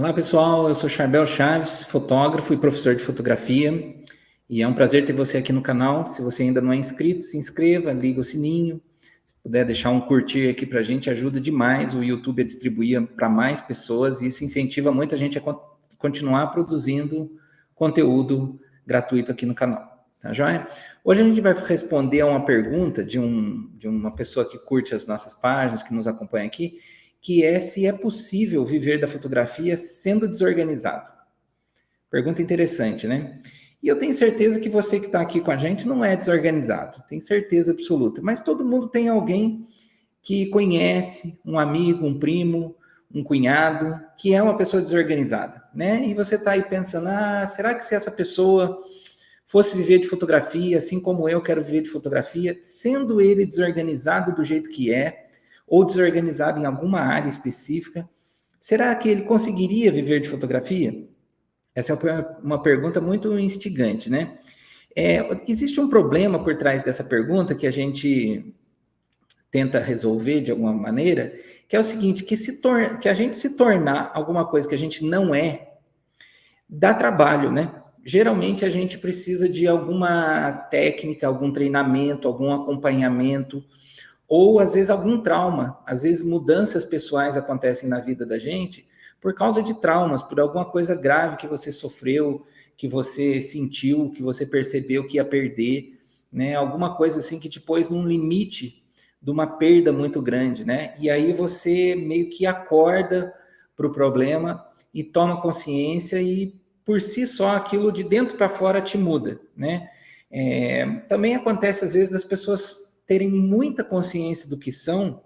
Olá pessoal, eu sou Charbel Chaves, fotógrafo e professor de fotografia, e é um prazer ter você aqui no canal. Se você ainda não é inscrito, se inscreva, liga o sininho. Se puder deixar um curtir aqui pra gente, ajuda demais o YouTube a distribuir para mais pessoas, e isso incentiva muita gente a continuar produzindo conteúdo gratuito aqui no canal, tá joia? Hoje a gente vai responder a uma pergunta de uma pessoa que curte as nossas páginas, que nos acompanha aqui, que é se é possível viver da fotografia sendo desorganizado. Pergunta interessante, né? E eu tenho certeza que você que está aqui com a gente não é desorganizado, tenho certeza absoluta, mas todo mundo tem alguém que conhece, um amigo, um primo, um cunhado, que é uma pessoa desorganizada, né? E você está aí pensando, será que se essa pessoa fosse viver de fotografia, assim como eu quero viver de fotografia, sendo ele desorganizado do jeito que é, ou desorganizado em alguma área específica, será que ele conseguiria viver de fotografia? Essa é uma pergunta muito instigante, né? Existe um problema por trás dessa pergunta que a gente tenta resolver de alguma maneira, que é o seguinte, que a gente se tornar alguma coisa que a gente não é, dá trabalho, né? Geralmente a gente precisa de alguma técnica, algum treinamento, algum acompanhamento, ou às vezes algum trauma, às vezes mudanças pessoais acontecem na vida da gente por causa de traumas, por alguma coisa grave que você sofreu, que você sentiu, que você percebeu que ia perder, né? Alguma coisa assim que te pôs num limite de uma perda muito grande, né? E aí você meio que acorda para o problema e toma consciência e por si só aquilo de dentro para fora te muda, né? Também acontece às vezes das pessoas terem muita consciência do que são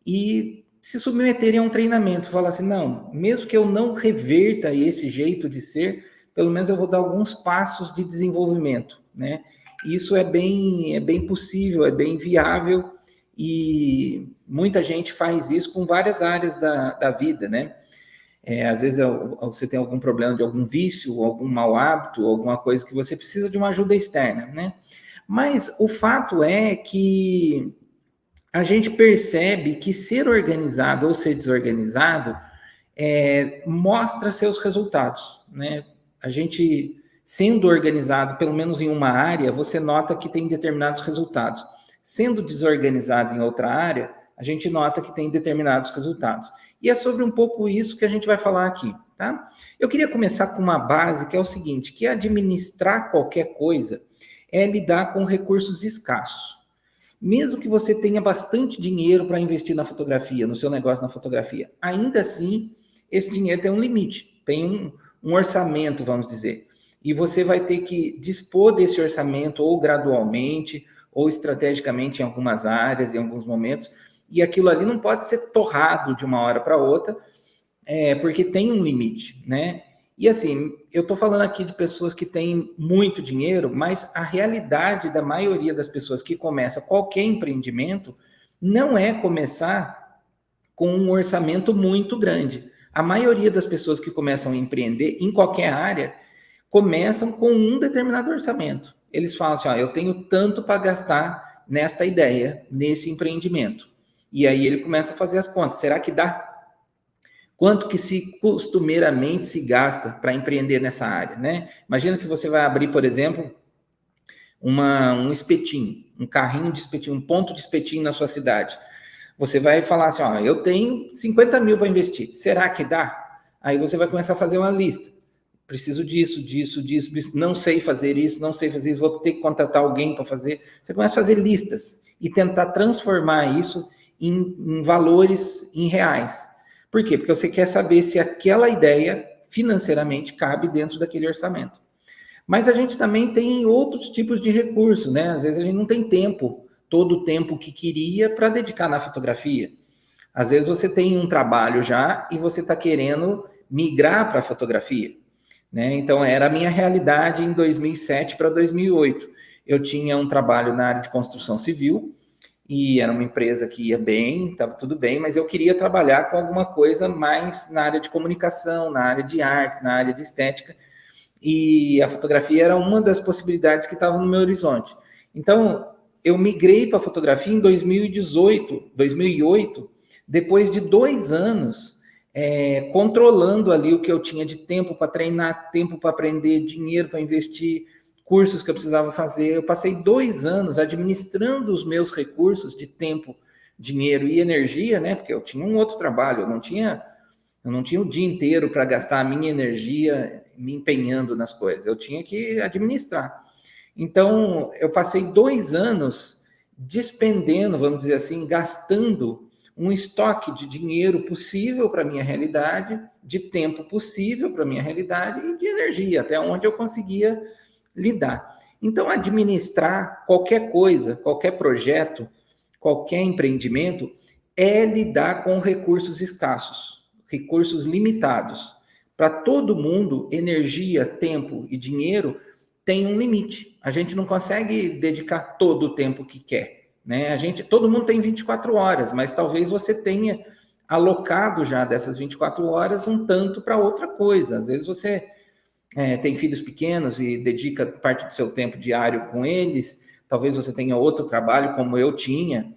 e se submeterem a um treinamento, falar assim, não, mesmo que eu não reverta esse jeito de ser, pelo menos eu vou dar alguns passos de desenvolvimento, né? Isso é bem possível, é bem viável e muita gente faz isso com várias áreas da vida, né? Às vezes você tem algum problema de algum vício, algum mau hábito, alguma coisa que você precisa de uma ajuda externa, né? Mas o fato é que a gente percebe que ser organizado ou ser desorganizado mostra seus resultados, né? A gente, sendo organizado, pelo menos em uma área, você nota que tem determinados resultados. Sendo desorganizado em outra área, a gente nota que tem determinados resultados. E é sobre um pouco isso que a gente vai falar aqui, tá? Eu queria começar com uma base que é o seguinte, que administrar qualquer coisa é lidar com recursos escassos. Mesmo que você tenha bastante dinheiro para investir na fotografia, no seu negócio na fotografia, ainda assim, esse dinheiro tem um limite, tem um orçamento, vamos dizer. E você vai ter que dispor desse orçamento ou gradualmente, ou estrategicamente em algumas áreas, em alguns momentos, e aquilo ali não pode ser torrado de uma hora para outra, porque tem um limite, né? E assim, eu estou falando aqui de pessoas que têm muito dinheiro, mas a realidade da maioria das pessoas que começa qualquer empreendimento não é começar com um orçamento muito grande. A maioria das pessoas que começam a empreender em qualquer área começam com um determinado orçamento. Eles falam assim, eu tenho tanto para gastar nesta ideia, nesse empreendimento. E aí ele começa a fazer as contas. Será que dá? Quanto que se costumeiramente se gasta para empreender nessa área, né? Imagina que você vai abrir, por exemplo, um espetinho, um carrinho de espetinho, um ponto de espetinho na sua cidade. Você vai falar assim, eu tenho 50 mil para investir, será que dá? Aí você vai começar a fazer uma lista. Preciso disso, não sei fazer isso, vou ter que contratar alguém para fazer. Você começa a fazer listas e tentar transformar isso em valores, em reais. Por quê? Porque você quer saber se aquela ideia financeiramente cabe dentro daquele orçamento. Mas a gente também tem outros tipos de recursos, né? Às vezes a gente não tem tempo, todo o tempo que queria para dedicar na fotografia. Às vezes você tem um trabalho já e você está querendo migrar para a fotografia, né? Então era a minha realidade em 2007 para 2008. Eu tinha um trabalho na área de construção civil, e era uma empresa que ia bem, estava tudo bem, mas eu queria trabalhar com alguma coisa mais na área de comunicação, na área de arte, na área de estética, e a fotografia era uma das possibilidades que estava no meu horizonte. Então, eu migrei para a fotografia em 2008, depois de 2 anos controlando ali o que eu tinha de tempo para treinar, tempo para aprender, dinheiro para investir, cursos que eu precisava fazer. Eu passei 2 anos administrando os meus recursos de tempo, dinheiro e energia, né? Porque eu tinha um outro trabalho, eu não tinha o dia inteiro para gastar a minha energia me empenhando nas coisas, eu tinha que administrar. Então, eu passei 2 anos despendendo, vamos dizer assim, gastando um estoque de dinheiro possível para a minha realidade, de tempo possível para a minha realidade e de energia, até onde eu conseguia lidar. Então, administrar qualquer coisa, qualquer projeto, qualquer empreendimento, é lidar com recursos escassos, recursos limitados. Para todo mundo, energia, tempo e dinheiro tem um limite. A gente não consegue dedicar todo o tempo que quer, né? Todo mundo tem 24 horas, mas talvez você tenha alocado já dessas 24 horas um tanto para outra coisa. Às vezes você tem filhos pequenos e dedica parte do seu tempo diário com eles, talvez você tenha outro trabalho como eu tinha,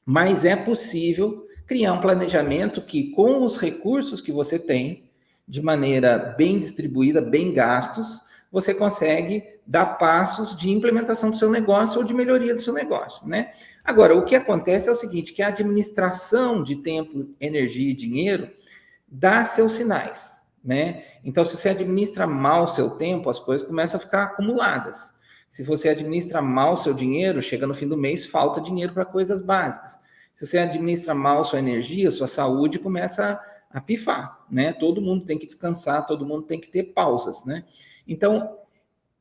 mas é possível criar um planejamento que, com os recursos que você tem, de maneira bem distribuída, bem gastos, você consegue dar passos de implementação do seu negócio ou de melhoria do seu negócio, né? Agora, o que acontece é o seguinte, que a administração de tempo, energia e dinheiro dá seus sinais, né? Então, se você administra mal o seu tempo, as coisas começam a ficar acumuladas. Se você administra mal o seu dinheiro, chega no fim do mês, falta dinheiro para coisas básicas. Se você administra mal sua energia, sua saúde começa a pifar, né? Todo mundo tem que descansar, todo mundo tem que ter pausas, né? Então,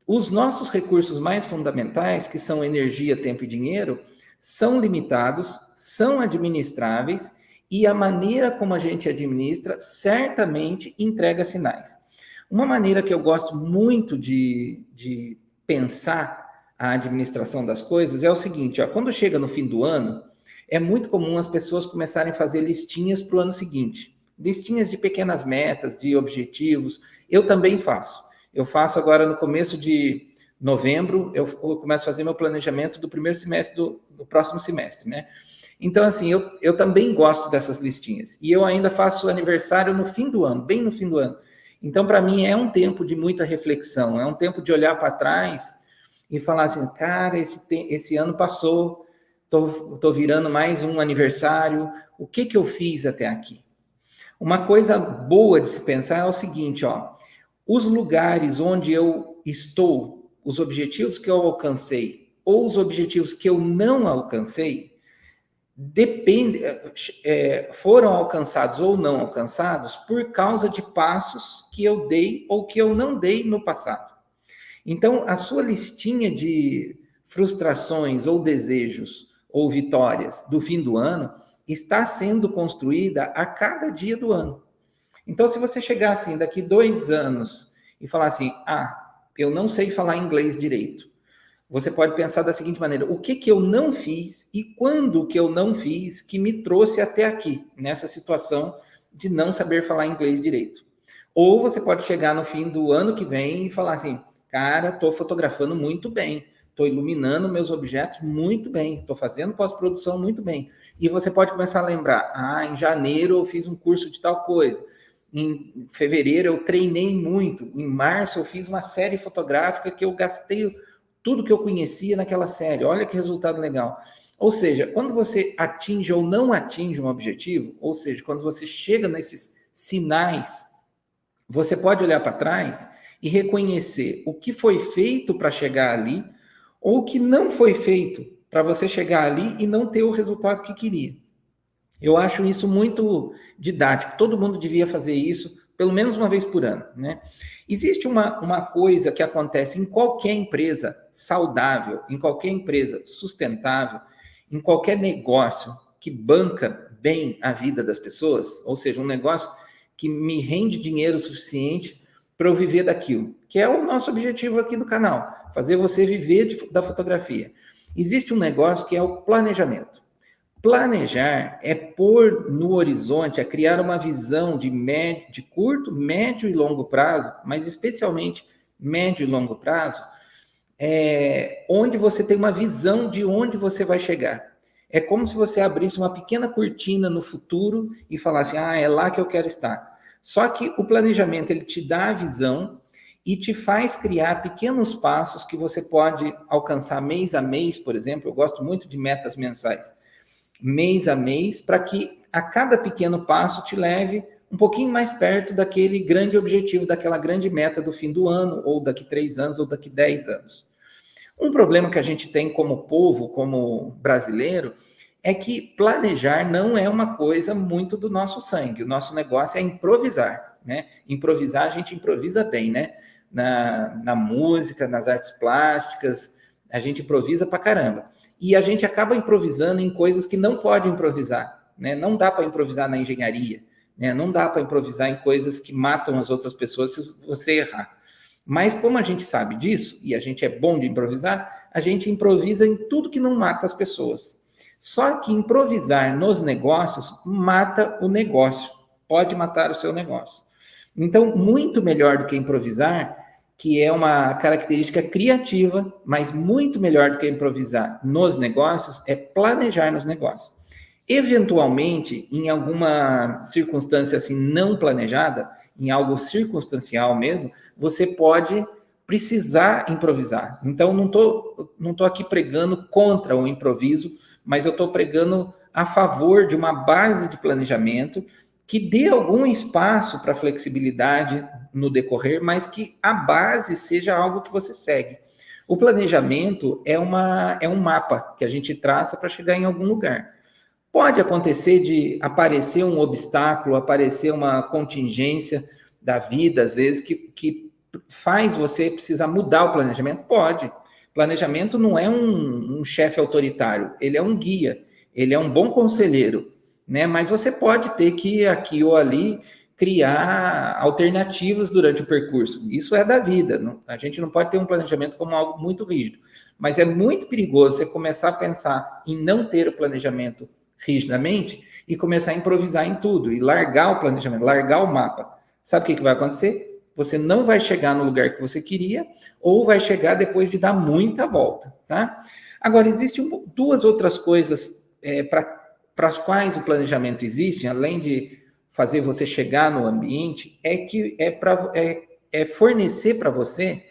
os nossos recursos mais fundamentais, que são energia, tempo e dinheiro, são limitados, são administráveis e a maneira como a gente administra certamente entrega sinais. Uma maneira que eu gosto muito de pensar a administração das coisas é o seguinte, ó, quando chega no fim do ano, é muito comum as pessoas começarem a fazer listinhas para o ano seguinte. Listinhas de pequenas metas, de objetivos. Eu também faço. Eu faço agora no começo de novembro, eu começo a fazer meu planejamento do primeiro semestre do próximo semestre, né? Então, assim, eu também gosto dessas listinhas. E eu ainda faço aniversário no fim do ano, bem no fim do ano. Então, para mim, é um tempo de muita reflexão, é um tempo de olhar para trás e falar assim, cara, esse ano passou, tô virando mais um aniversário, o que eu fiz até aqui? Uma coisa boa de se pensar é o seguinte, ó, os lugares onde eu estou, os objetivos que eu alcancei ou os objetivos que eu não alcancei, foram alcançados ou não alcançados por causa de passos que eu dei ou que eu não dei no passado. Então, a sua listinha de frustrações ou desejos ou vitórias do fim do ano está sendo construída a cada dia do ano. Então, se você chegar assim, daqui 2 anos e falar assim, eu não sei falar inglês direito, você pode pensar da seguinte maneira, o que eu não fiz e quando que eu não fiz que me trouxe até aqui, nessa situação de não saber falar inglês direito. Ou você pode chegar no fim do ano que vem e falar assim, cara, estou fotografando muito bem, estou iluminando meus objetos muito bem, estou fazendo pós-produção muito bem. E você pode começar a lembrar, em janeiro eu fiz um curso de tal coisa, em fevereiro eu treinei muito, em março eu fiz uma série fotográfica que eu gastei tudo que eu conhecia naquela série, olha que resultado legal. Ou seja, quando você atinge ou não atinge um objetivo, ou seja, quando você chega nesses sinais, você pode olhar para trás e reconhecer o que foi feito para chegar ali ou o que não foi feito para você chegar ali e não ter o resultado que queria. Eu acho isso muito didático, todo mundo devia fazer isso pelo menos uma vez por ano, né? Existe uma coisa que acontece em qualquer empresa saudável, em qualquer empresa sustentável, em qualquer negócio que banca bem a vida das pessoas, ou seja, um negócio que me rende dinheiro suficiente para eu viver daquilo, que é o nosso objetivo aqui do canal, fazer você viver da fotografia. Existe um negócio que é o planejamento. Planejar é pôr no horizonte, é criar uma visão de curto, médio e longo prazo, mas especialmente médio e longo prazo, onde você tem uma visão de onde você vai chegar. É como se você abrisse uma pequena cortina no futuro e falasse, é lá que eu quero estar. Só que o planejamento, ele te dá a visão e te faz criar pequenos passos que você pode alcançar mês a mês, por exemplo. Eu gosto muito de metas mensais. Mês a mês, para que a cada pequeno passo te leve um pouquinho mais perto daquele grande objetivo, daquela grande meta do fim do ano, ou daqui 3 anos, ou daqui 10 anos. Um problema que a gente tem como povo, como brasileiro, é que planejar não é uma coisa muito do nosso sangue. O nosso negócio é improvisar, né? Improvisar, a gente improvisa bem, né? Na música, nas artes plásticas, a gente improvisa pra caramba. E a gente acaba improvisando em coisas que não pode improvisar, né? Não dá para improvisar na engenharia, né? Não dá para improvisar em coisas que matam as outras pessoas se você errar. Mas como a gente sabe disso, e a gente é bom de improvisar, a gente improvisa em tudo que não mata as pessoas. Só que improvisar nos negócios mata o negócio, pode matar o seu negócio. Então, muito melhor do que improvisar, que é uma característica criativa, mas muito melhor do que improvisar nos negócios, é planejar nos negócios. Eventualmente, em alguma circunstância assim não planejada, em algo circunstancial mesmo, você pode precisar improvisar. Então, não tô aqui pregando contra o improviso, mas eu estou pregando a favor de uma base de planejamento que dê algum espaço para flexibilidade no decorrer, mas que a base seja algo que você segue. O planejamento é um mapa que a gente traça para chegar em algum lugar. Pode acontecer de aparecer um obstáculo, aparecer uma contingência da vida, às vezes, que faz você precisar mudar o planejamento? Pode. Planejamento não é um chefe autoritário, ele é um guia, ele é um bom conselheiro, né? Mas você pode ter que, aqui ou ali, criar alternativas durante o percurso. Isso é da vida. A gente não pode ter um planejamento como algo muito rígido. Mas é muito perigoso você começar a pensar em não ter o planejamento rigidamente e começar a improvisar em tudo e largar o planejamento, largar o mapa. Sabe o que vai acontecer? Você não vai chegar no lugar que você queria ou vai chegar depois de dar muita volta, tá? Agora, existem duas outras coisas para as quais o planejamento existe, além de fazer você chegar no ambiente, é fornecer para você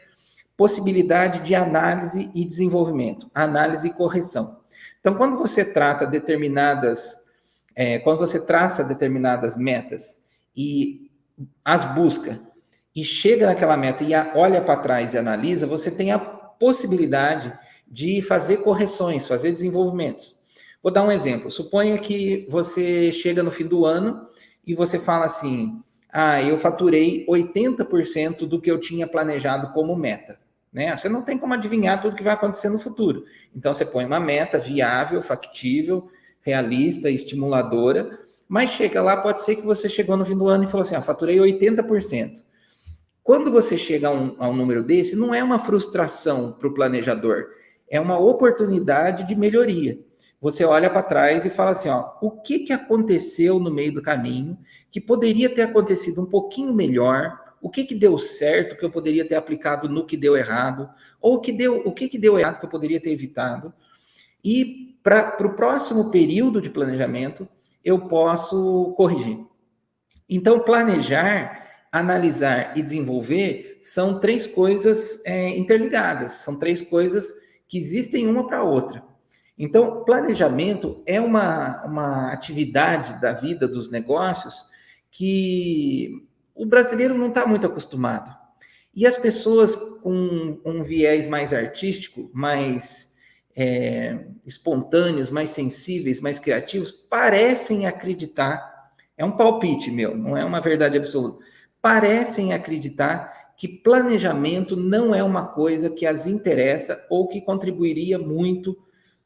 possibilidade de análise e desenvolvimento, análise e correção. Então, quando você traça determinadas metas e as busca e chega naquela meta e olha para trás e analisa, você tem a possibilidade de fazer correções, fazer desenvolvimentos. Vou dar um exemplo. Suponha que você chega no fim do ano e você fala assim, eu faturei 80% do que eu tinha planejado como meta. Né? Você não tem como adivinhar tudo que vai acontecer no futuro. Então, você põe uma meta viável, factível, realista, estimuladora, mas chega lá, pode ser que você chegou no fim do ano e falou assim, faturei 80%. Quando você chega a um número desse, não é uma frustração para o planejador, é uma oportunidade de melhoria. Você olha para trás e fala assim, o que aconteceu no meio do caminho que poderia ter acontecido um pouquinho melhor, o que deu certo que eu poderia ter aplicado no que deu errado, ou o que deu errado que eu poderia ter evitado. E para o próximo período de planejamento, eu posso corrigir. Então, planejar, analisar e desenvolver são 3 coisas interligadas, são 3 coisas que existem uma para a outra. Então, planejamento é uma atividade da vida dos negócios que o brasileiro não está muito acostumado. E as pessoas com um viés mais artístico, mais espontâneos, mais sensíveis, mais criativos, parecem acreditar, é um palpite meu, não é uma verdade absoluta, parecem acreditar que planejamento não é uma coisa que as interessa ou que contribuiria muito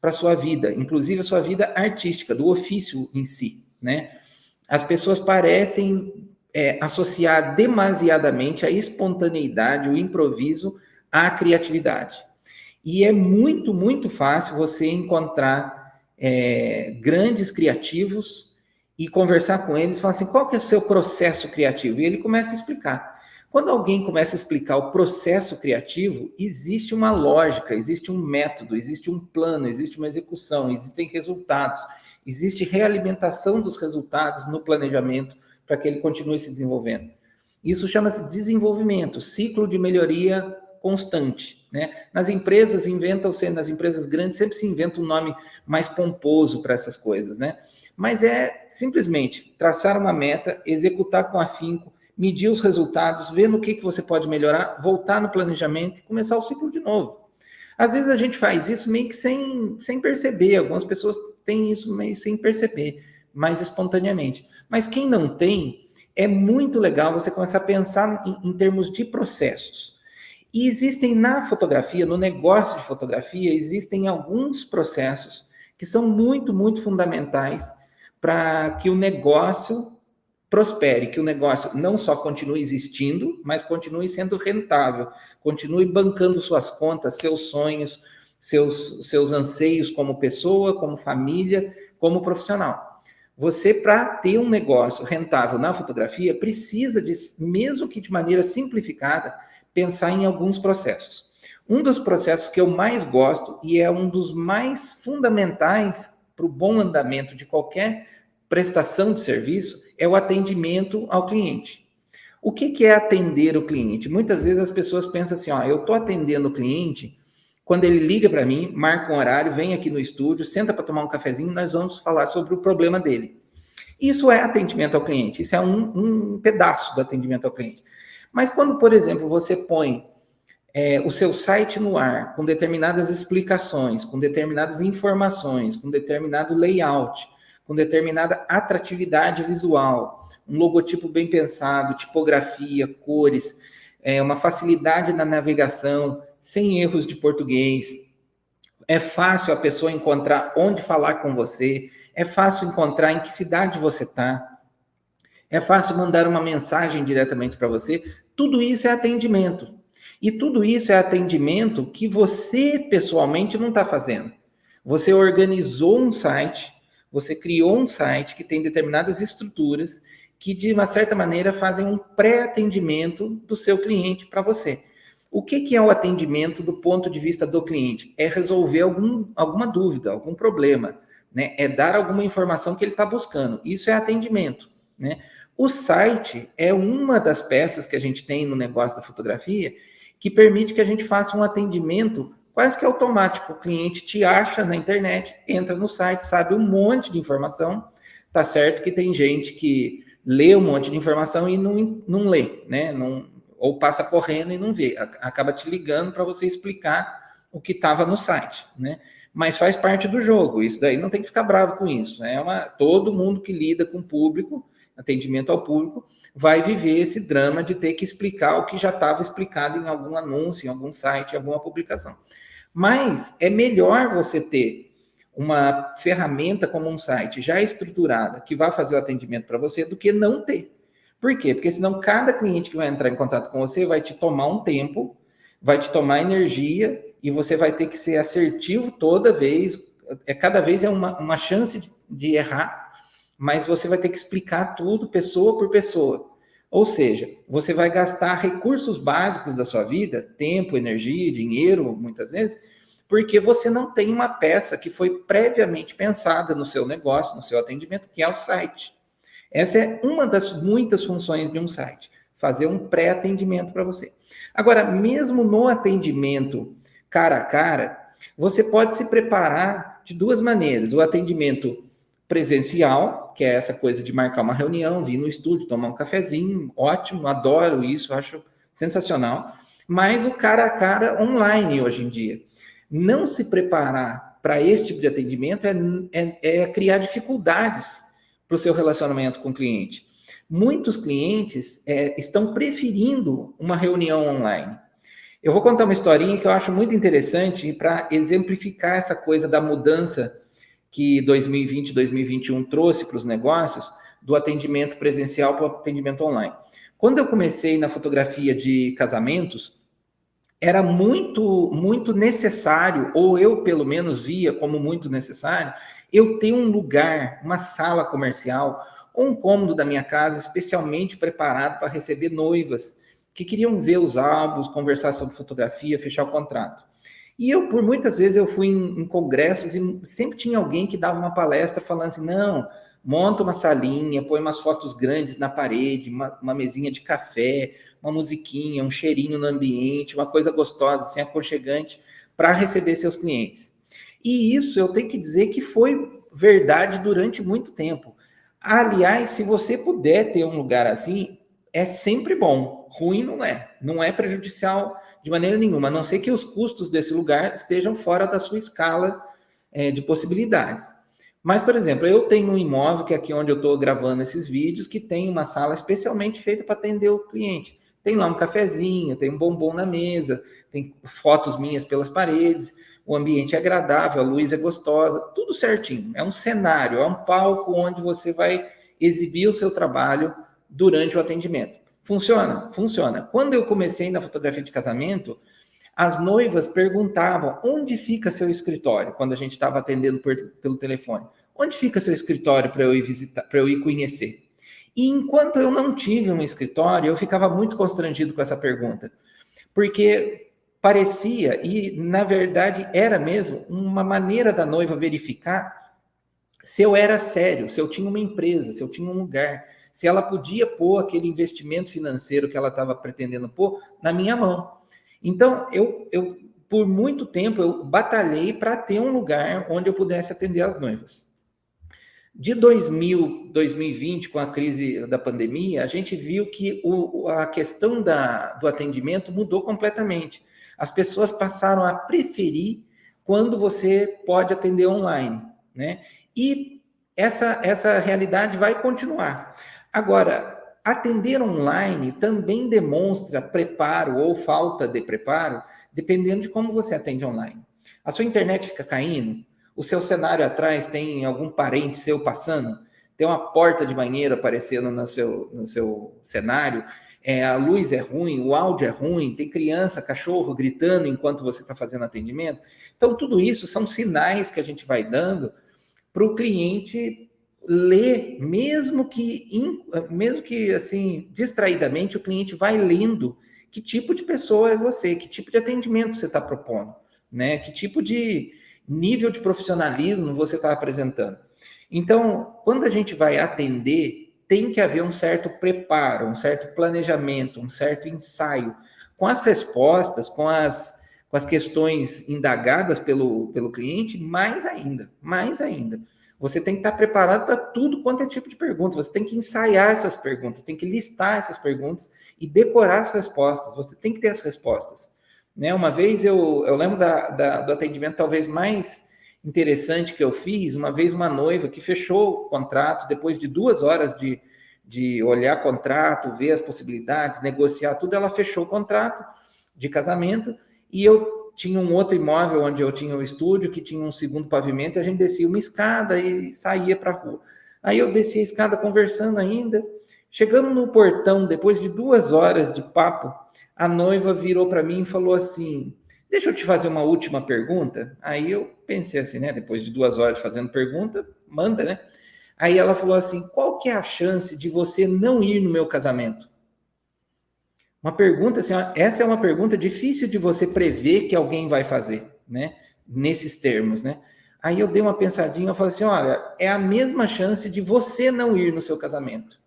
para a sua vida, inclusive a sua vida artística, do ofício em si, né? As pessoas parecem associar demasiadamente a espontaneidade, o improviso, à criatividade. E é muito, muito fácil você encontrar grandes criativos e conversar com eles, falar assim, qual que é o seu processo criativo? E ele começa a explicar. Quando alguém começa a explicar o processo criativo, existe uma lógica, existe um método, existe um plano, existe uma execução, existem resultados, existe realimentação dos resultados no planejamento para que ele continue se desenvolvendo. Isso chama-se desenvolvimento, ciclo de melhoria constante, né? Nas empresas nas empresas grandes sempre se inventa um nome mais pomposo para essas coisas, né? Mas é simplesmente traçar uma meta, executar com afinco, medir os resultados, ver no que você pode melhorar, voltar no planejamento e começar o ciclo de novo. Às vezes a gente faz isso meio que sem perceber, algumas pessoas têm isso meio sem perceber, mais espontaneamente. Mas quem não tem, é muito legal você começar a pensar em termos de processos. E existem na fotografia, no negócio de fotografia, existem alguns processos que são muito, muito fundamentais para que o negócio prospere, que o negócio não só continue existindo, mas continue sendo rentável, continue bancando suas contas, seus sonhos, seus anseios como pessoa, como família, como profissional. Você, para ter um negócio rentável na fotografia, precisa de, mesmo que de maneira simplificada, pensar em alguns processos. Um dos processos que eu mais gosto e é um dos mais fundamentais para o bom andamento de qualquer prestação de serviço é o atendimento ao cliente. O que é atender o cliente? Muitas vezes as pessoas pensam assim, eu estou atendendo o cliente quando ele liga para mim, marca um horário, vem aqui no estúdio, senta para tomar um cafezinho, nós vamos falar sobre o problema dele. Isso é atendimento ao cliente, isso é um pedaço do atendimento ao cliente. Mas quando, por exemplo, você põe o seu site no ar, com determinadas explicações, com determinadas informações, com determinado layout, com determinada atratividade visual, um logotipo bem pensado, tipografia, cores, uma facilidade na navegação, sem erros de português. É fácil a pessoa encontrar onde falar com você, é fácil encontrar em que cidade você está, é fácil mandar uma mensagem diretamente para você. Tudo isso é atendimento. E tudo isso é atendimento que você, pessoalmente, não está fazendo. Você organizou um site, você criou um site que tem determinadas estruturas que, de uma certa maneira, fazem um pré-atendimento do seu cliente para você. O que é o atendimento do ponto de vista do cliente? É resolver alguma dúvida, algum problema, né? É dar alguma informação que ele está buscando. Isso é atendimento, né? O site é uma das peças que a gente tem no negócio da fotografia que permite que a gente faça um atendimento quase que automático. O cliente te acha na internet, entra no site, sabe um monte de informação. Tá certo que tem gente que lê um monte de informação e não lê, né? Ou passa correndo e não vê. Acaba te ligando para você explicar o que estava no site, né? Mas faz parte do jogo. Isso daí não tem que ficar bravo com isso. Todo mundo que lida com o público, atendimento ao público, vai viver esse drama de ter que explicar o que já estava explicado em algum anúncio, em algum site, em alguma publicação. Mas é melhor você ter uma ferramenta como um site já estruturada que vai fazer o atendimento para você do que não ter. Por quê? Porque senão cada cliente que vai entrar em contato com você vai te tomar um tempo, vai te tomar energia e você vai ter que ser assertivo toda vez. Cada vez é uma chance de errar, mas você vai ter que explicar tudo pessoa por pessoa. Ou seja, você vai gastar recursos básicos da sua vida, tempo, energia, dinheiro, muitas vezes, porque você não tem uma peça que foi previamente pensada no seu negócio, no seu atendimento, que é o site. Essa é uma das muitas funções de um site, fazer um pré-atendimento para você. Agora, mesmo no atendimento cara a cara, você pode se preparar de duas maneiras. O atendimento presencial, que é essa coisa de marcar uma reunião, vir no estúdio, tomar um cafezinho, ótimo, adoro isso, acho sensacional. Mas o cara a cara online hoje em dia. Não se preparar para esse tipo de atendimento é criar dificuldades para o seu relacionamento com o cliente. Muitos clientes estão preferindo uma reunião online. Eu vou contar uma historinha que eu acho muito interessante para exemplificar essa coisa da mudança que 2020 e 2021 trouxe para os negócios, do atendimento presencial para o atendimento online. Quando eu comecei na fotografia de casamentos, era muito, muito necessário, ou eu pelo menos via como muito necessário, eu ter um lugar, uma sala comercial, ou um cômodo da minha casa especialmente preparado para receber noivas que queriam ver os álbuns, conversar sobre fotografia, fechar o contrato. E eu, por muitas vezes, eu fui em congressos e sempre tinha alguém que dava uma palestra falando assim, não, monta uma salinha, põe umas fotos grandes na parede, uma mesinha de café, uma musiquinha, um cheirinho no ambiente, uma coisa gostosa, assim, aconchegante, para receber seus clientes. E isso eu tenho que dizer que foi verdade durante muito tempo. Aliás, se você puder ter um lugar assim, é sempre bom. Ruim não é prejudicial de maneira nenhuma, a não ser que os custos desse lugar estejam fora da sua escala de possibilidades. Mas, por exemplo, eu tenho um imóvel, que é aqui onde eu estou gravando esses vídeos, que tem uma sala especialmente feita para atender o cliente. Tem lá um cafezinho, tem um bombom na mesa, tem fotos minhas pelas paredes, o ambiente é agradável, a luz é gostosa, tudo certinho. É um cenário, é um palco onde você vai exibir o seu trabalho durante o atendimento. Funciona? Funciona. Quando eu comecei na fotografia de casamento, as noivas perguntavam onde fica seu escritório, quando a gente estava atendendo pelo telefone. Onde fica seu escritório para eu ir visitar, para eu ir conhecer? E enquanto eu não tive um escritório, eu ficava muito constrangido com essa pergunta, porque parecia, e na verdade era mesmo, uma maneira da noiva verificar se eu era sério, se eu tinha uma empresa, se eu tinha um lugar, se ela podia pôr aquele investimento financeiro que ela estava pretendendo pôr na minha mão. Então, eu por muito tempo, eu batalhei para ter um lugar onde eu pudesse atender as noivas. De 2020, com a crise da pandemia, a gente viu que a questão do atendimento mudou completamente. As pessoas passaram a preferir quando você pode atender online, né? E essa realidade vai continuar. Agora, atender online também demonstra preparo ou falta de preparo, dependendo de como você atende online. A sua internet fica caindo, o seu cenário atrás tem algum parente seu passando, tem uma porta de banheiro aparecendo no seu cenário, a luz é ruim, o áudio é ruim, tem criança, cachorro gritando enquanto você está fazendo atendimento. Então, tudo isso são sinais que a gente vai dando para o cliente ler, mesmo que assim, distraidamente, o cliente vai lendo que tipo de pessoa é você, que tipo de atendimento você está propondo, né? Que tipo de nível de profissionalismo você está apresentando. Então, quando a gente vai atender, tem que haver um certo preparo, um certo planejamento, um certo ensaio, com as respostas, com as questões indagadas pelo cliente, mais ainda. Você tem que estar preparado para tudo quanto é tipo de pergunta, você tem que ensaiar essas perguntas, tem que listar essas perguntas e decorar as respostas, você tem que ter as respostas. Né? Uma vez eu lembro do atendimento talvez mais interessante que eu fiz, uma vez uma noiva que fechou o contrato, depois de 2 horas de olhar contrato, ver as possibilidades, negociar tudo, ela fechou o contrato de casamento e eu tinha um outro imóvel onde eu tinha um estúdio, que tinha um segundo pavimento, e a gente descia uma escada e saía para a rua. Aí eu desci a escada conversando ainda, chegamos no portão, depois de 2 horas de papo, a noiva virou para mim e falou assim, deixa eu te fazer uma última pergunta. Aí eu pensei assim, né, depois de 2 horas fazendo pergunta, manda, né? Aí ela falou assim, qual que é a chance de você não ir no meu casamento? Uma pergunta assim, essa é uma pergunta difícil de você prever que alguém vai fazer, né? Nesses termos, né? Aí eu dei uma pensadinha, eu falei assim, olha, é a mesma chance de você não ir no seu casamento.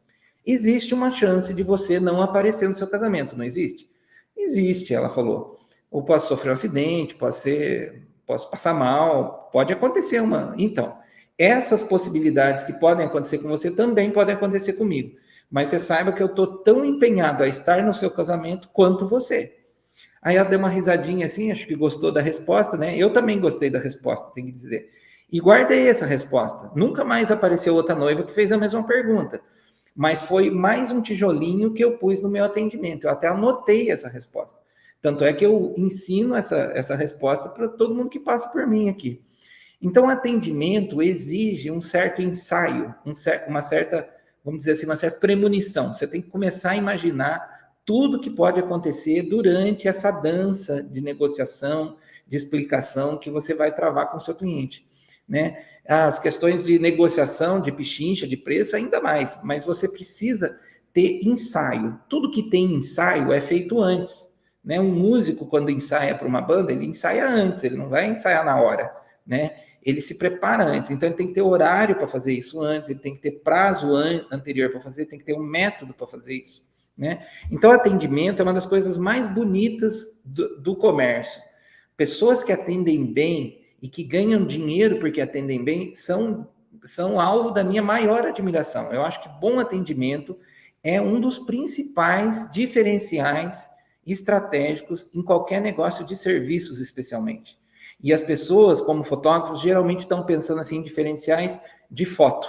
Existe uma chance de você não aparecer no seu casamento, não existe? Existe, ela falou. Ou posso sofrer um acidente, posso passar mal, pode acontecer uma. Então, essas possibilidades que podem acontecer com você também podem acontecer comigo. Mas você saiba que eu estou tão empenhado a estar no seu casamento quanto você. Aí ela deu uma risadinha assim, acho que gostou da resposta, né? Eu também gostei da resposta, tem que dizer. E guardei essa resposta. Nunca mais apareceu outra noiva que fez a mesma pergunta. Mas foi mais um tijolinho que eu pus no meu atendimento. Eu até anotei essa resposta. Tanto é que eu ensino essa resposta para todo mundo que passa por mim aqui. Então, o atendimento exige um certo ensaio, uma certa, vamos dizer assim, uma certa premonição. Você tem que começar a imaginar tudo que pode acontecer durante essa dança de negociação, de explicação que você vai travar com o seu cliente. Né? As questões de negociação, de pichincha, de preço, ainda mais, mas você precisa ter ensaio. Tudo que tem ensaio é feito antes, né? Um músico, quando ensaia para uma banda, ele ensaia antes, ele não vai ensaiar na hora, né? Ele se prepara antes, então ele tem que ter horário para fazer isso antes, ele tem que ter prazo anterior para fazer, tem que ter um método para fazer isso, né? Então, atendimento é uma das coisas mais bonitas do comércio. Pessoas que atendem bem e que ganham dinheiro porque atendem bem são alvo da minha maior admiração. Eu acho que bom atendimento é um dos principais diferenciais estratégicos em qualquer negócio de serviços, especialmente. E as pessoas, como fotógrafos, geralmente estão pensando assim em diferenciais de foto,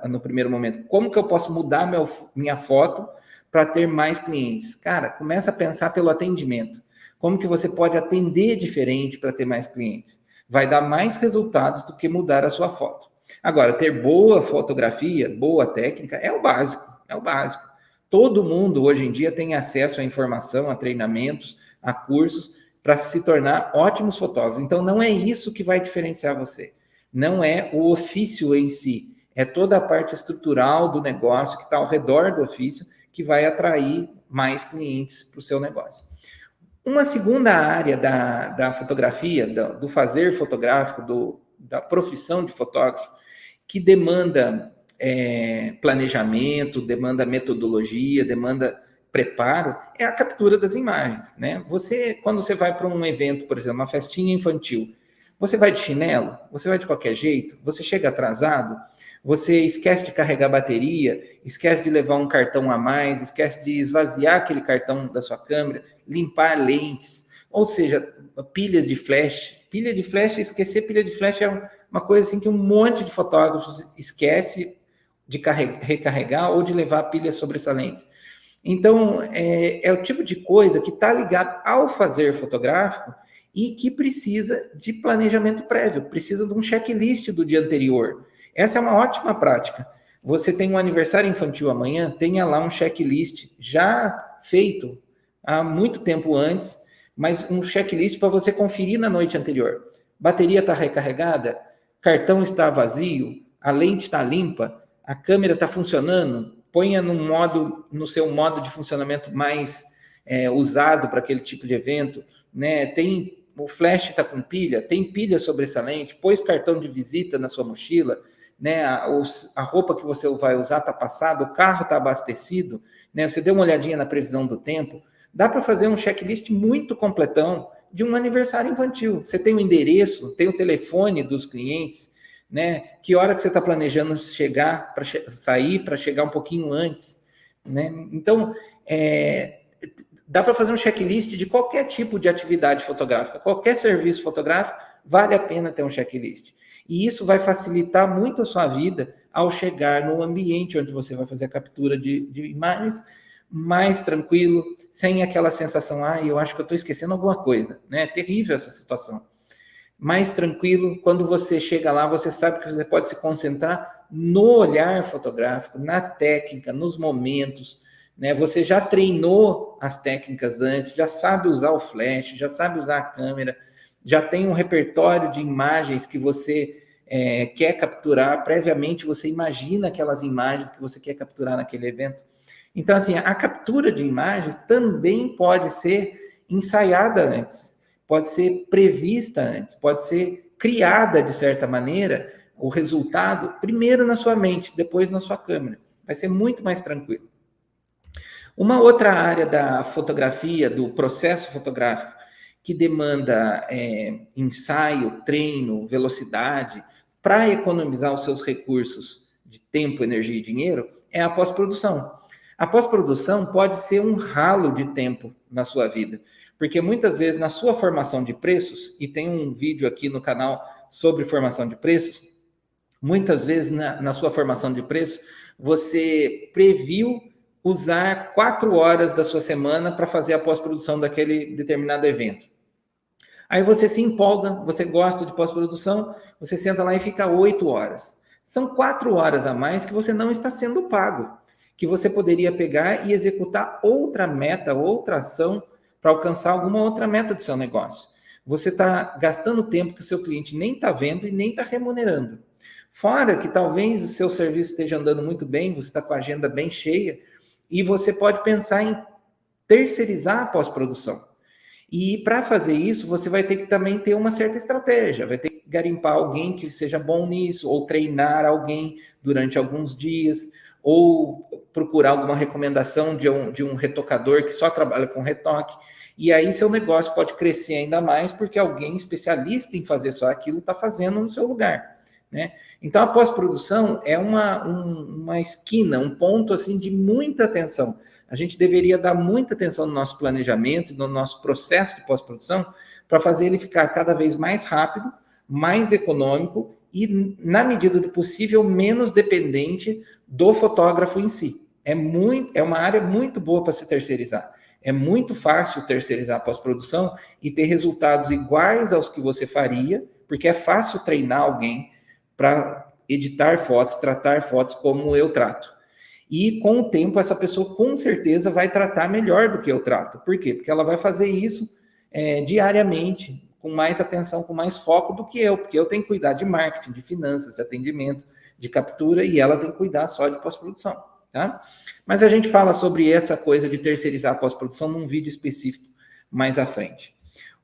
no primeiro momento. Como que eu posso mudar minha foto para ter mais clientes? Cara, começa a pensar pelo atendimento. Como que você pode atender diferente para ter mais clientes? Vai dar mais resultados do que mudar a sua foto. Agora, ter boa fotografia, boa técnica, é o básico, é o básico. Todo mundo, hoje em dia, tem acesso à informação, a treinamentos, a cursos, para se tornar ótimos fotógrafos. Então, não é isso que vai diferenciar você. Não é o ofício em si. É toda a parte estrutural do negócio que está ao redor do ofício que vai atrair mais clientes para o seu negócio. Uma segunda área da fotografia, do fazer fotográfico, da profissão de fotógrafo, que demanda planejamento, demanda metodologia, demanda preparo, é a captura das imagens, né? Quando você vai para um evento, por exemplo, uma festinha infantil, você vai de chinelo? Você vai de qualquer jeito? Você chega atrasado? Você esquece de carregar bateria? Esquece de levar um cartão a mais? Esquece de esvaziar aquele cartão da sua câmera? Limpar lentes? Ou seja, pilhas de flash. Esquecer pilha de flash é uma coisa assim que um monte de fotógrafos esquece de recarregar ou de levar pilhas sobressalentes. Então, é o tipo de coisa que está ligado ao fazer fotográfico e que precisa de planejamento prévio, precisa de um checklist do dia anterior. Essa é uma ótima prática. Você tem um aniversário infantil amanhã, tenha lá um checklist já feito há muito tempo antes, mas um checklist para você conferir na noite anterior. Bateria está recarregada? Cartão está vazio? A lente está limpa? A câmera está funcionando? Ponha no seu modo de funcionamento mais usado para aquele tipo de evento, né? O flash está com pilha, tem pilha sobressalente, pôs cartão de visita na sua mochila, né? A roupa que você vai usar está passada, o carro está abastecido, né? Você deu uma olhadinha na previsão do tempo. Dá para fazer um checklist muito completão de um aniversário infantil. Você tem o endereço, tem o telefone dos clientes, né? Que hora que você está planejando chegar, para sair, para chegar um pouquinho antes, né? Então, dá para fazer um checklist de qualquer tipo de atividade fotográfica, qualquer serviço fotográfico, vale a pena ter um checklist. E isso vai facilitar muito a sua vida ao chegar no ambiente onde você vai fazer a captura de imagens mais tranquilo, sem aquela sensação, eu acho que eu estou esquecendo alguma coisa, né? É terrível essa situação. Mais tranquilo, quando você chega lá, você sabe que você pode se concentrar no olhar fotográfico, na técnica, nos momentos, né? Você já treinou as técnicas antes, já sabe usar o flash, já sabe usar a câmera, já tem um repertório de imagens que você quer capturar, previamente você imagina aquelas imagens que você quer capturar naquele evento. Então, assim, a captura de imagens também pode ser ensaiada antes, pode ser prevista antes, pode ser criada de certa maneira, o resultado, primeiro na sua mente, depois na sua câmera. Vai ser muito mais tranquilo. Uma outra área da fotografia, do processo fotográfico, que demanda ensaio, treino, velocidade, para economizar os seus recursos de tempo, energia e dinheiro, é a pós-produção. A pós-produção pode ser um ralo de tempo na sua vida, porque muitas vezes na sua formação de preços, e tem um vídeo aqui no canal sobre formação de preços, muitas vezes na sua formação de preços, você previu usar 4 horas da sua semana para fazer a pós-produção daquele determinado evento. Aí você se empolga, você gosta de pós-produção, você senta lá e fica 8 horas. São 4 horas a mais que você não está sendo pago, que você poderia pegar e executar outra meta, outra ação para alcançar alguma outra meta do seu negócio. Você está gastando tempo que o seu cliente nem está vendo e nem está remunerando. Fora que talvez o seu serviço esteja andando muito bem, você está com a agenda bem cheia, e você pode pensar em terceirizar a pós-produção. E para fazer isso, você vai ter que também ter uma certa estratégia, vai ter que garimpar alguém que seja bom nisso, ou treinar alguém durante alguns dias, ou procurar alguma recomendação de um retocador que só trabalha com retoque. E aí seu negócio pode crescer ainda mais, porque alguém especialista em fazer só aquilo está fazendo no seu lugar. Né? Então, a pós-produção é uma esquina, um ponto assim de muita atenção. A gente deveria dar muita atenção no nosso planejamento, no nosso processo de pós-produção, para fazer ele ficar cada vez mais rápido, mais econômico e, na medida do possível, menos dependente do fotógrafo em si. É uma área muito boa para se terceirizar. É muito fácil terceirizar a pós-produção e ter resultados iguais aos que você faria, porque é fácil treinar alguém para editar fotos, tratar fotos como eu trato. E com o tempo, essa pessoa com certeza vai tratar melhor do que eu trato. Por quê? Porque ela vai fazer isso diariamente, com mais atenção, com mais foco do que eu, porque eu tenho que cuidar de marketing, de finanças, de atendimento, de captura, e ela tem que cuidar só de pós-produção. Tá? Mas a gente fala sobre essa coisa de terceirizar a pós-produção num vídeo específico mais à frente.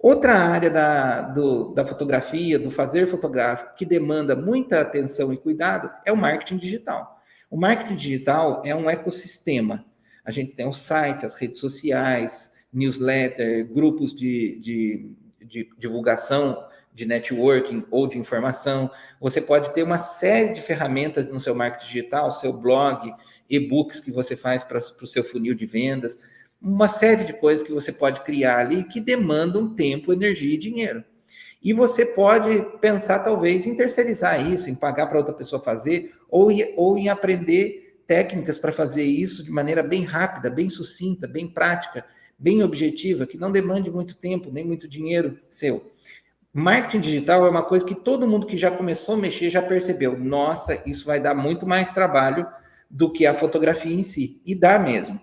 Outra área da fotografia, do fazer fotográfico, que demanda muita atenção e cuidado, é o marketing digital. O marketing digital é um ecossistema. A gente tem o site, as redes sociais, newsletter, grupos de divulgação, de networking ou de informação. Você pode ter uma série de ferramentas no seu marketing digital, seu blog, e-books que você faz para o seu funil de vendas, uma série de coisas que você pode criar ali que demandam tempo, energia e dinheiro. E você pode pensar, talvez, em terceirizar isso, em pagar para outra pessoa fazer, ou em aprender técnicas para fazer isso de maneira bem rápida, bem sucinta, bem prática, bem objetiva, que não demande muito tempo, nem muito dinheiro seu. Marketing digital é uma coisa que todo mundo que já começou a mexer já percebeu. Nossa, isso vai dar muito mais trabalho do que a fotografia em si. E dá mesmo.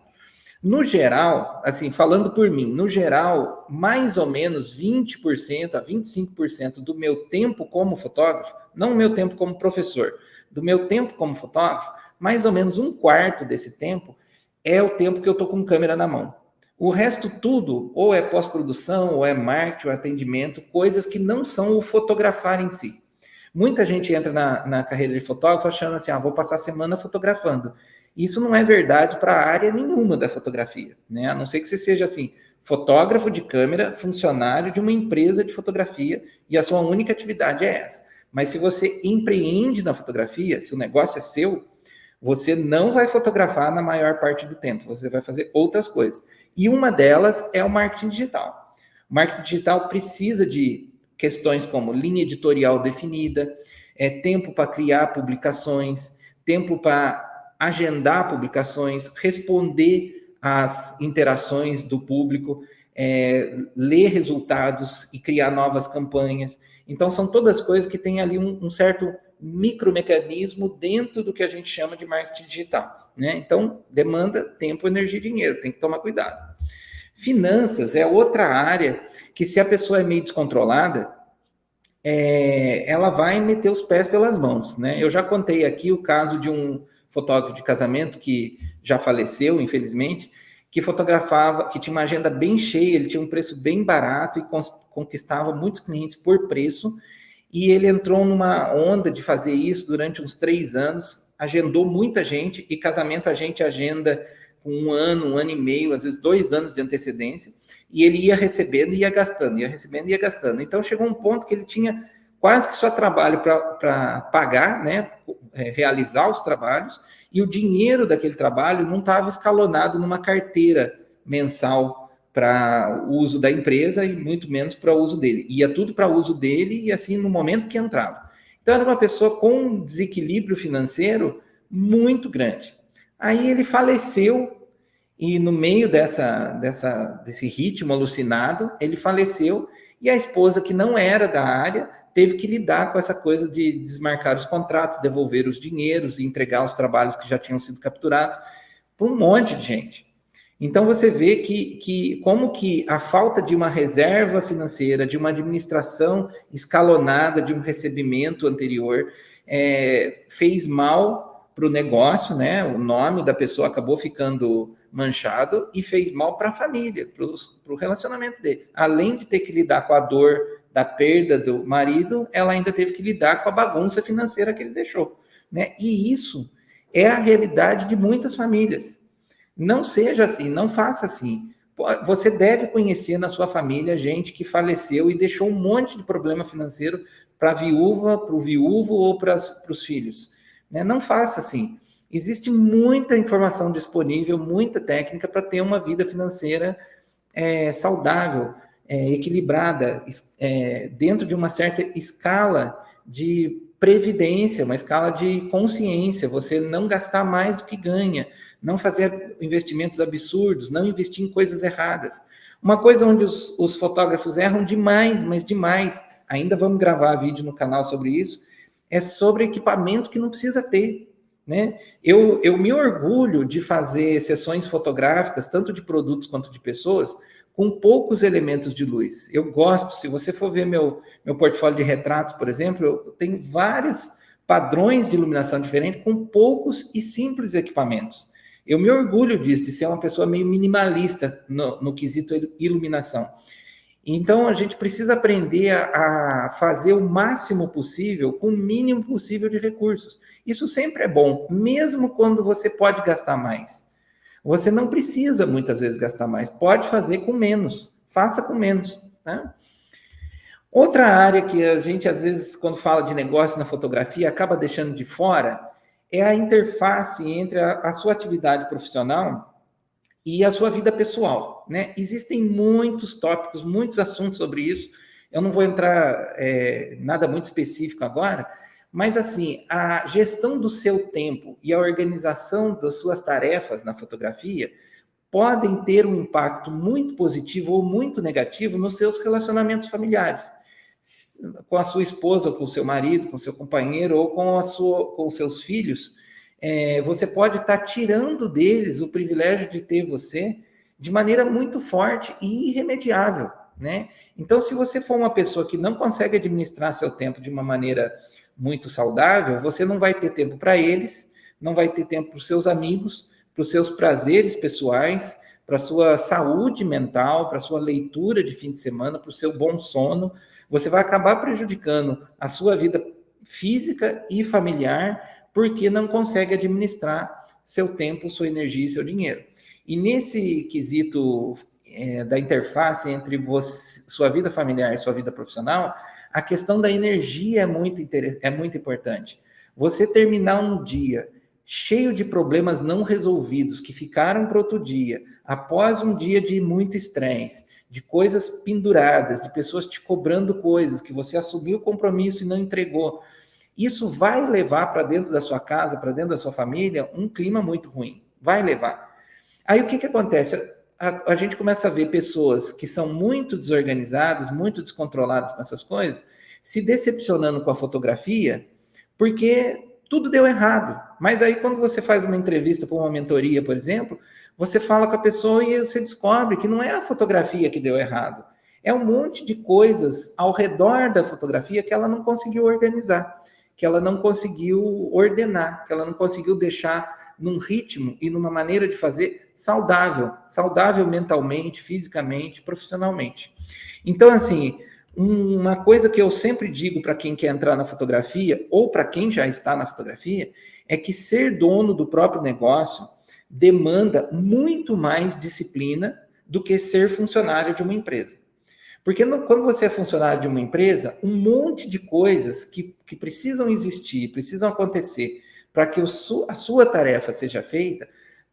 No geral, assim, falando por mim, no geral, mais ou menos 20% a 25% do meu tempo como fotógrafo, não o meu tempo como professor, do meu tempo como fotógrafo, mais ou menos um quarto desse tempo é o tempo que eu estou com câmera na mão. O resto tudo, ou é pós-produção, ou é marketing, ou atendimento, coisas que não são o fotografar em si. Muita gente entra na carreira de fotógrafo achando assim, vou passar a semana fotografando. Isso não é verdade para a área nenhuma da fotografia, né? A não ser que você seja assim, fotógrafo de câmera, funcionário de uma empresa de fotografia e a sua única atividade é essa. Mas se você empreende na fotografia, se o negócio é seu, você não vai fotografar na maior parte do tempo, você vai fazer outras coisas. E uma delas é o marketing digital. O marketing digital precisa de questões como linha editorial definida, tempo para criar publicações, tempo para agendar publicações, responder às interações do público, ler resultados e criar novas campanhas. Então, são todas coisas que têm ali um certo micromecanismo dentro do que a gente chama de marketing digital, né? Então, demanda tempo, energia e dinheiro, tem que tomar cuidado. Finanças é outra área que, se a pessoa é meio descontrolada, ela vai meter os pés pelas mãos, né? Eu já contei aqui o caso de um fotógrafo de casamento que já faleceu, infelizmente, que fotografava, que tinha uma agenda bem cheia, ele tinha um preço bem barato e conquistava muitos clientes por preço, e ele entrou numa onda de fazer isso durante uns 3 anos, agendou muita gente, e casamento a gente agenda com 1 ano, 1 ano e meio, às vezes 2 anos de antecedência, e ele ia recebendo e ia gastando, ia recebendo e ia gastando. Então chegou um ponto que ele tinha quase que só trabalho para pagar, né, realizar os trabalhos, e o dinheiro daquele trabalho não estava escalonado numa carteira mensal para o uso da empresa e muito menos para o uso dele. Ia tudo para o uso dele e assim no momento que entrava. Então era uma pessoa com um desequilíbrio financeiro muito grande. Aí ele faleceu e no meio desse ritmo alucinado, ele faleceu e a esposa, que não era da área, teve que lidar com essa coisa de desmarcar os contratos, devolver os dinheiros e entregar os trabalhos que já tinham sido capturados para um monte de gente. Então você vê que como que a falta de uma reserva financeira, de uma administração escalonada, de um recebimento anterior, fez mal para o negócio, né? O nome da pessoa acabou ficando manchado e fez mal para a família, para o relacionamento dele. Além de ter que lidar com a dor da perda do marido, ela ainda teve que lidar com a bagunça financeira que ele deixou, né? E isso é a realidade de muitas famílias. Não seja assim, não faça assim. Você deve conhecer na sua família gente que faleceu e deixou um monte de problema financeiro para a viúva, para o viúvo ou para os filhos, né? Não faça assim. Existe muita informação disponível, muita técnica para ter uma vida financeira saudável, equilibrada, dentro de uma certa escala de previdência, uma escala de consciência, você não gastar mais do que ganha, não fazer investimentos absurdos, não investir em coisas erradas. Uma coisa onde os fotógrafos erram demais, mas demais, ainda vamos gravar vídeo no canal sobre isso, é sobre equipamento que não precisa ter, né? Eu me orgulho de fazer sessões fotográficas, tanto de produtos quanto de pessoas, com poucos elementos de luz. Eu gosto, se você for ver meu portfólio de retratos, por exemplo, eu tenho vários padrões de iluminação diferentes com poucos e simples equipamentos. Eu me orgulho disso, de ser uma pessoa meio minimalista no quesito iluminação. Então, a gente precisa aprender a fazer o máximo possível com o mínimo possível de recursos. Isso sempre é bom, mesmo quando você pode gastar mais. Você não precisa, muitas vezes, gastar mais. Pode fazer com menos. Faça com menos, né? Outra área que a gente, às vezes, quando fala de negócio na fotografia, acaba deixando de fora é a interface entre a sua atividade profissional e a sua vida pessoal, né? Existem muitos tópicos, muitos assuntos sobre isso. Eu não vou entrar nada muito específico agora, mas assim, a gestão do seu tempo e a organização das suas tarefas na fotografia podem ter um impacto muito positivo ou muito negativo nos seus relacionamentos familiares, com a sua esposa, com o seu marido, com o seu companheiro ou com os seus filhos. Você pode estar tirando deles o privilégio de ter você de maneira muito forte e irremediável, né? Então, se você for uma pessoa que não consegue administrar seu tempo de uma maneira muito saudável, você não vai ter tempo para eles, não vai ter tempo para os seus amigos, para os seus prazeres pessoais, para a sua saúde mental, para a sua leitura de fim de semana, para o seu bom sono. Você vai acabar prejudicando a sua vida física e familiar porque não consegue administrar seu tempo, sua energia e seu dinheiro. E nesse quesito da interface entre sua vida familiar e sua vida profissional, a questão da energia é muito importante. Você terminar um dia cheio de problemas não resolvidos, que ficaram para outro dia, após um dia de muito estresse, de coisas penduradas, de pessoas te cobrando coisas, que você assumiu o compromisso e não entregou, isso vai levar para dentro da sua casa, para dentro da sua família, um clima muito ruim. Vai levar. Aí o que acontece? A gente começa a ver pessoas que são muito desorganizadas, muito descontroladas com essas coisas, se decepcionando com a fotografia, porque tudo deu errado. Mas aí quando você faz uma entrevista para uma mentoria, por exemplo, você fala com a pessoa e você descobre que não é a fotografia que deu errado. É um monte de coisas ao redor da fotografia que ela não conseguiu organizar, que ela não conseguiu ordenar, que ela não conseguiu deixar num ritmo e numa maneira de fazer saudável mentalmente, fisicamente, profissionalmente. Então, assim, uma coisa que eu sempre digo para quem quer entrar na fotografia, ou para quem já está na fotografia, é que ser dono do próprio negócio demanda muito mais disciplina do que ser funcionário de uma empresa. Porque quando você é funcionário de uma empresa, um monte de coisas que precisam existir, precisam acontecer para que a sua tarefa seja feita,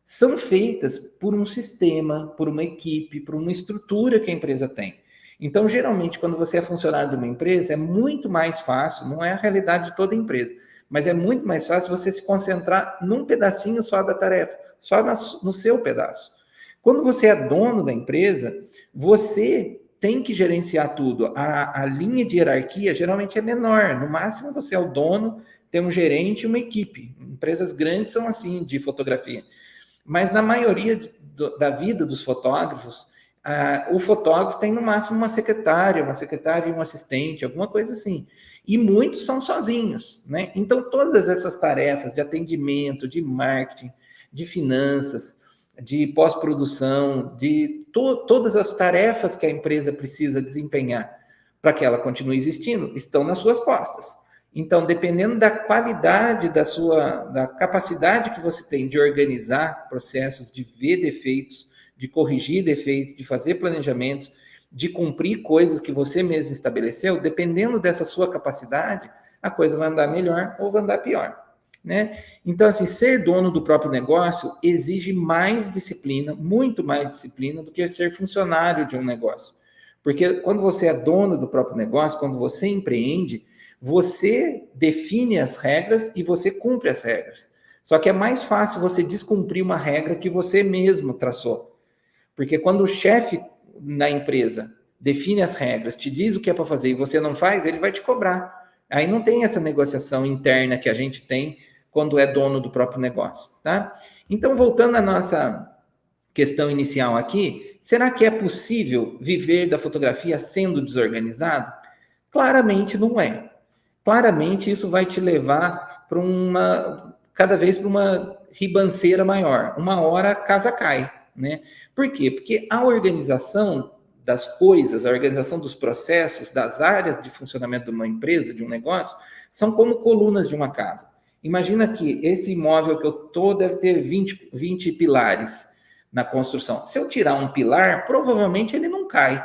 são feitas por um sistema, por uma equipe, por uma estrutura que a empresa tem. Então, geralmente, quando você é funcionário de uma empresa, é muito mais fácil, não é a realidade de toda empresa, mas é muito mais fácil você se concentrar num pedacinho só da tarefa, só no seu pedaço. Quando você é dono da empresa, você tem que gerenciar tudo. A linha de hierarquia geralmente é menor. No máximo, você é o dono, tem um gerente e uma equipe. Empresas grandes são assim, de fotografia. Mas na maioria da vida dos fotógrafos, O fotógrafo tem no máximo uma secretária e um assistente, alguma coisa assim. E muitos são sozinhos, né? Então, todas essas tarefas de atendimento, de marketing, de finanças, de pós-produção, de todas as tarefas que a empresa precisa desempenhar para que ela continue existindo, estão nas suas costas. Então, dependendo da qualidade da capacidade que você tem de organizar processos, de ver defeitos, de corrigir defeitos, de fazer planejamentos, de cumprir coisas que você mesmo estabeleceu, dependendo dessa sua capacidade, a coisa vai andar melhor ou vai andar pior, né? Então, assim, ser dono do próprio negócio exige mais disciplina, muito mais disciplina do que ser funcionário de um negócio. Porque quando você é dono do próprio negócio, quando você empreende, você define as regras e você cumpre as regras. Só que é mais fácil você descumprir uma regra que você mesmo traçou. Porque quando o chefe na empresa define as regras, te diz o que é para fazer e você não faz, ele vai te cobrar. Aí não tem essa negociação interna que a gente tem quando é dono do próprio negócio, tá? Então, voltando à nossa questão inicial aqui, será que é possível viver da fotografia sendo desorganizado? Claramente não é. Claramente isso vai te levar para cada vez para uma ribanceira maior. Uma hora a casa cai, né? Por quê? Porque a organização das coisas, a organização dos processos, das áreas de funcionamento de uma empresa, de um negócio, são como colunas de uma casa. Imagina que esse imóvel que eu estou deve ter 20 pilares na construção. Se eu tirar um pilar, provavelmente ele não cai,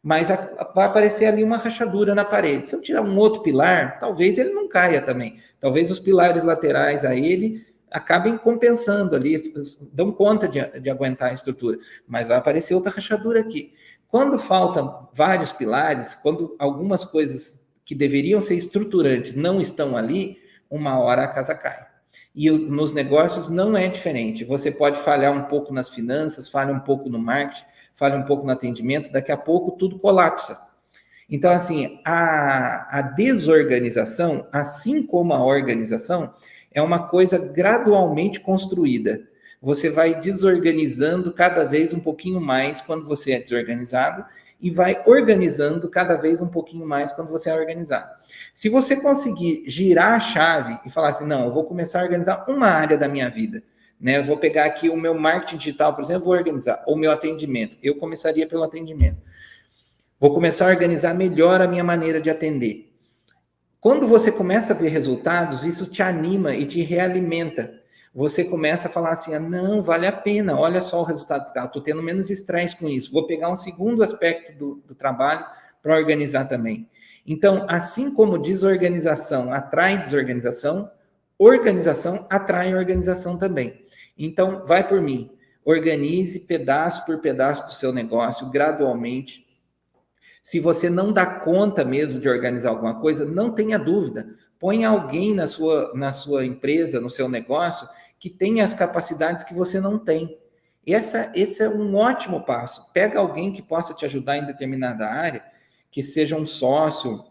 mas vai aparecer ali uma rachadura na parede. Se eu tirar um outro pilar, talvez ele não caia também. Talvez os pilares laterais a ele acabem compensando ali, dão conta de aguentar a estrutura, mas vai aparecer outra rachadura aqui. Quando faltam vários pilares, quando algumas coisas que deveriam ser estruturantes não estão ali, uma hora a casa cai. E nos negócios não é diferente. Você pode falhar um pouco nas finanças, falha um pouco no marketing, falha um pouco no atendimento, daqui a pouco tudo colapsa. Então, assim, a desorganização, assim como a organização, é uma coisa gradualmente construída. Você vai desorganizando cada vez um pouquinho mais quando você é desorganizado e vai organizando cada vez um pouquinho mais quando você é organizado. Se você conseguir girar a chave e falar assim, não, eu vou começar a organizar uma área da minha vida, né? Eu vou pegar aqui o meu marketing digital, por exemplo, vou organizar, ou o meu atendimento. Eu começaria pelo atendimento. Vou começar a organizar melhor a minha maneira de atender. Quando você começa a ver resultados, isso te anima e te realimenta. Você começa a falar assim, não, vale a pena, olha só o resultado que dá, estou tendo menos estresse com isso, vou pegar um segundo aspecto do trabalho para organizar também. Então, assim como desorganização atrai desorganização, organização atrai organização também. Então, vai por mim, organize pedaço por pedaço do seu negócio, gradualmente. Se você não dá conta mesmo de organizar alguma coisa, não tenha dúvida. Põe alguém na sua empresa, no seu negócio, que tenha as capacidades que você não tem. Esse é um ótimo passo. Pega alguém que possa te ajudar em determinada área, que seja um sócio,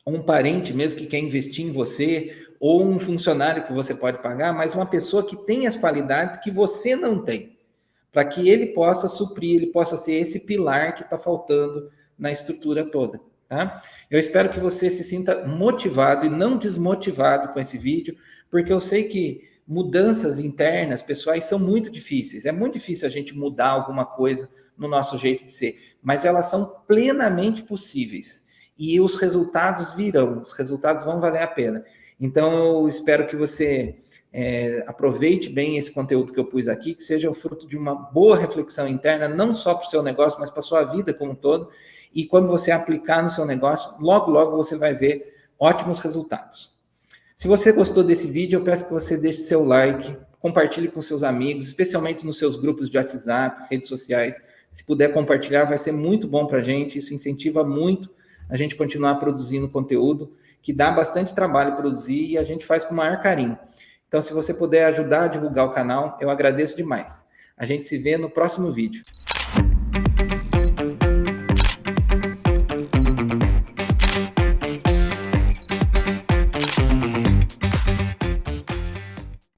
ou um parente mesmo que quer investir em você, ou um funcionário que você pode pagar, mas uma pessoa que tem as qualidades que você não tem, para que ele possa suprir, ele possa ser esse pilar que está faltando na estrutura toda, tá? Eu espero que você se sinta motivado e não desmotivado com esse vídeo, porque eu sei que mudanças internas, pessoais, são muito difíceis. É muito difícil a gente mudar alguma coisa no nosso jeito de ser, mas elas são plenamente possíveis. E os resultados virão, os resultados vão valer a pena. Então, eu espero que você aproveite bem esse conteúdo que eu pus aqui, que seja o fruto de uma boa reflexão interna, não só para o seu negócio, mas para a sua vida como um todo. E quando você aplicar no seu negócio, logo, logo você vai ver ótimos resultados. Se você gostou desse vídeo, eu peço que você deixe seu like, compartilhe com seus amigos, especialmente nos seus grupos de WhatsApp, redes sociais. Se puder compartilhar, vai ser muito bom para a gente. Isso incentiva muito a gente continuar produzindo conteúdo, que dá bastante trabalho produzir e a gente faz com o maior carinho. Então, se você puder ajudar a divulgar o canal, eu agradeço demais. A gente se vê no próximo vídeo.